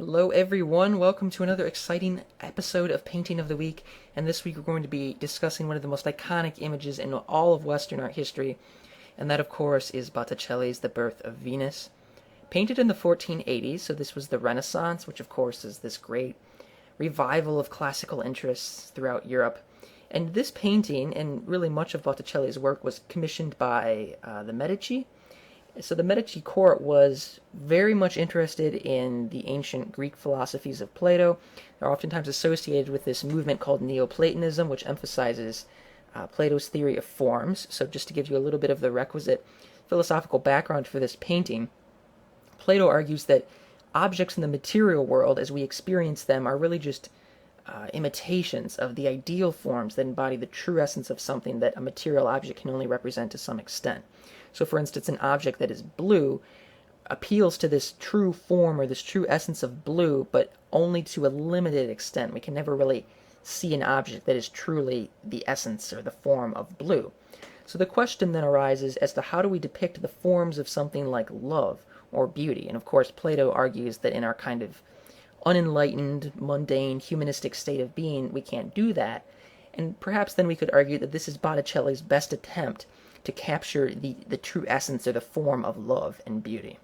Hello everyone, welcome to another exciting episode of Painting of the Week, and this week we're going to be discussing one of the most iconic images in all of Western art history, and that of course is Botticelli's The Birth of Venus. Painted in the 1480s, so this was the Renaissance, which of course is this great revival of classical interests throughout Europe. And this painting, and really much of Botticelli's work, was commissioned by the Medici. So the Medici court was very much interested in the ancient Greek philosophies of Plato. They're oftentimes associated with this movement called Neoplatonism, which emphasizes Plato's theory of forms. So just to give you a little bit of the requisite philosophical background for this painting, Plato argues that objects in the material world, as we experience them, are really just imitations of the ideal forms that embody the true essence of something that a material object can only represent to some extent. So, for instance, an object that is blue appeals to this true form or this true essence of blue, but only to a limited extent. We can never really see an object that is truly the essence or the form of blue. So the question then arises as to how do we depict the forms of something like love or beauty? And of course, Plato argues that in our kind of unenlightened, mundane, humanistic state of being, we can't do that. And perhaps then we could argue that this is Botticelli's best attempt to capture the true essence or the form of love and beauty.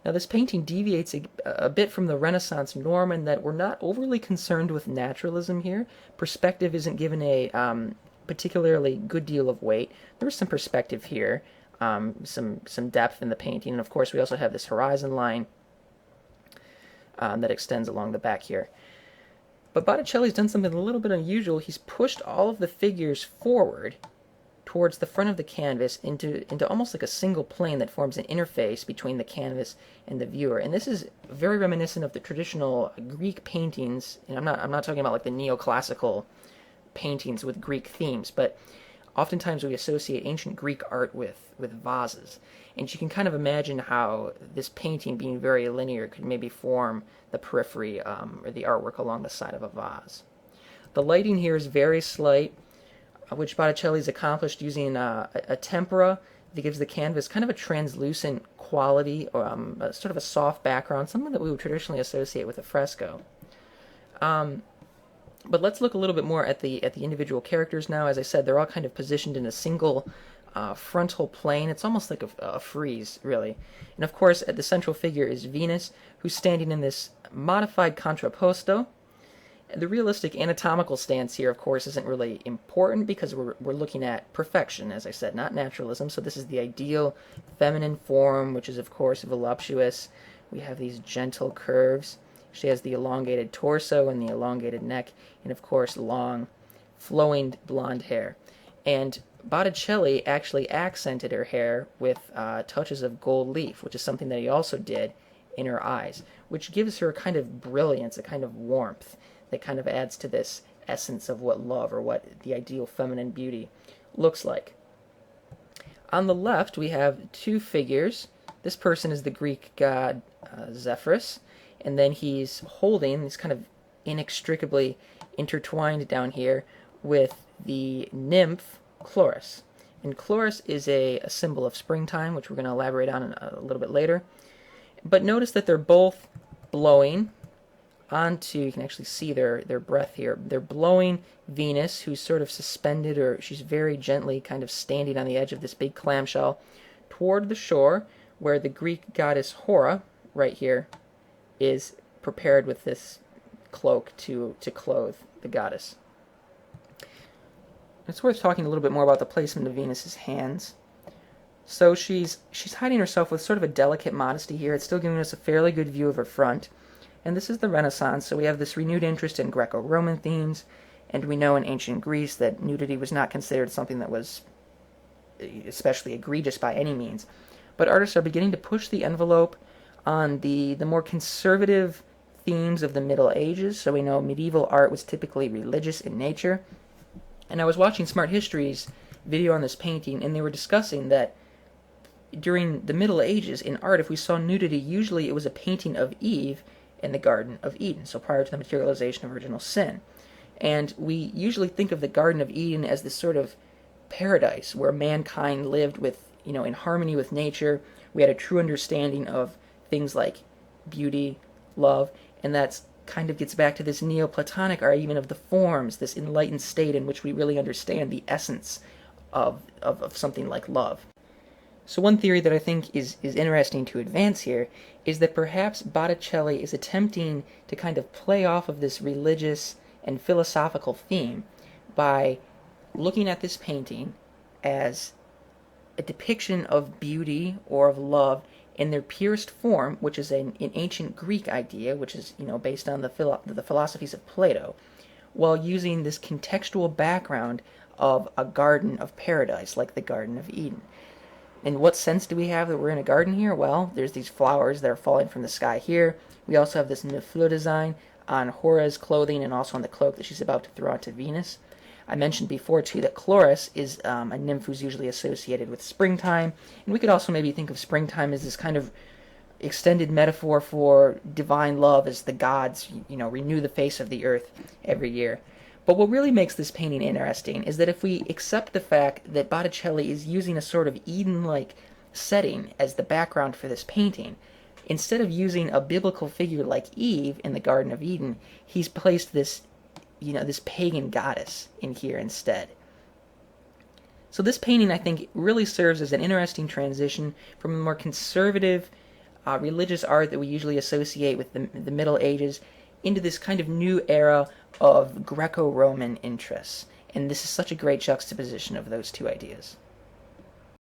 Now, this painting deviates a bit from the Renaissance norm in that we're not overly concerned with naturalism here. Perspective isn't given a particularly good deal of weight. There's some perspective here, some depth in the painting, and of course we also have this horizon line that extends along the back here. But Botticelli's done something a little bit unusual. He's pushed all of the figures forward towards the front of the canvas into almost like a single plane that forms an interface between the canvas and the viewer. And this is very reminiscent of the traditional Greek paintings. And I'm not talking about like the neoclassical paintings with Greek themes, but oftentimes we associate ancient Greek art with vases. And you can kind of imagine how this painting, being very linear, could maybe form the periphery or the artwork along the side of a vase. The lighting here is very slight, which Botticelli's accomplished using a tempera that gives the canvas kind of a translucent quality, or sort of a soft background, something that we would traditionally associate with a fresco. But let's look a little bit more at the individual characters now. As I said, they're all kind of positioned in a single frontal plane. It's almost like a frieze, really. And of course, at the central figure is Venus, who's standing in this modified contrapposto. The realistic anatomical stance here, of course, isn't really important because we're looking at perfection, as I said, not naturalism. So this is the ideal feminine form, which is, of course, voluptuous. We have these gentle curves. She has the elongated torso and the elongated neck, and, of course, long, flowing blonde hair. And Botticelli actually accented her hair with touches of gold leaf, which is something that he also did in her eyes, which gives her a kind of brilliance, a kind of warmth that kind of adds to this essence of what love or what the ideal feminine beauty looks like. On the left, we have two figures. This person is the Greek god Zephyrus, and then he's kind of inextricably intertwined down here with the nymph Chloris. And Chloris is a symbol of springtime, which we're going to elaborate on a little bit later. But notice that they're both blowing onto, you can actually see their breath here. They're blowing Venus, who's sort of suspended, or she's very gently kind of standing on the edge of this big clamshell, toward the shore, where the Greek goddess Hora, right here, is prepared with this cloak to clothe the goddess. It's worth talking a little bit more about the placement of Venus's hands. So she's hiding herself with sort of a delicate modesty here. It's still giving us a fairly good view of her front. And this is the Renaissance, so we have this renewed interest in Greco-Roman themes, and we know in ancient Greece that nudity was not considered something that was especially egregious by any means. But artists are beginning to push the envelope on the more conservative themes of the Middle Ages. So we know medieval art was typically religious in nature. And I was watching Smart History's video on this painting, and they were discussing that during the Middle Ages in art, if we saw nudity, usually it was a painting of Eve in the Garden of Eden, so prior to the materialization of original sin. And we usually think of the Garden of Eden as this sort of paradise where mankind lived with, in harmony with nature. We had a true understanding of things like beauty, love, and that's kind of gets back to this Neoplatonic argument of the forms, this enlightened state in which we really understand the essence of something like love. So one theory that I think is interesting to advance here is that perhaps Botticelli is attempting to kind of play off of this religious and philosophical theme by looking at this painting as a depiction of beauty or of love in their purest form, which is an ancient Greek idea, which is based on the philosophies of Plato, while using this contextual background of a garden of paradise, like the Garden of Eden. In what sense do we have that we're in a garden here? Well, there's these flowers that are falling from the sky here. We also have this Niflu design on Hora's clothing and also on the cloak that she's about to throw onto Venus. I mentioned before, too, that Chloris is a nymph who's usually associated with springtime, and we could also maybe think of springtime as this kind of extended metaphor for divine love as the gods, renew the face of the earth every year. But what really makes this painting interesting is that if we accept the fact that Botticelli is using a sort of Eden-like setting as the background for this painting, instead of using a biblical figure like Eve in the Garden of Eden, he's placed this pagan goddess in here instead. So this painting, I think, really serves as an interesting transition from a more conservative religious art that we usually associate with the Middle Ages into this kind of new era of Greco-Roman interests. And this is such a great juxtaposition of those two ideas.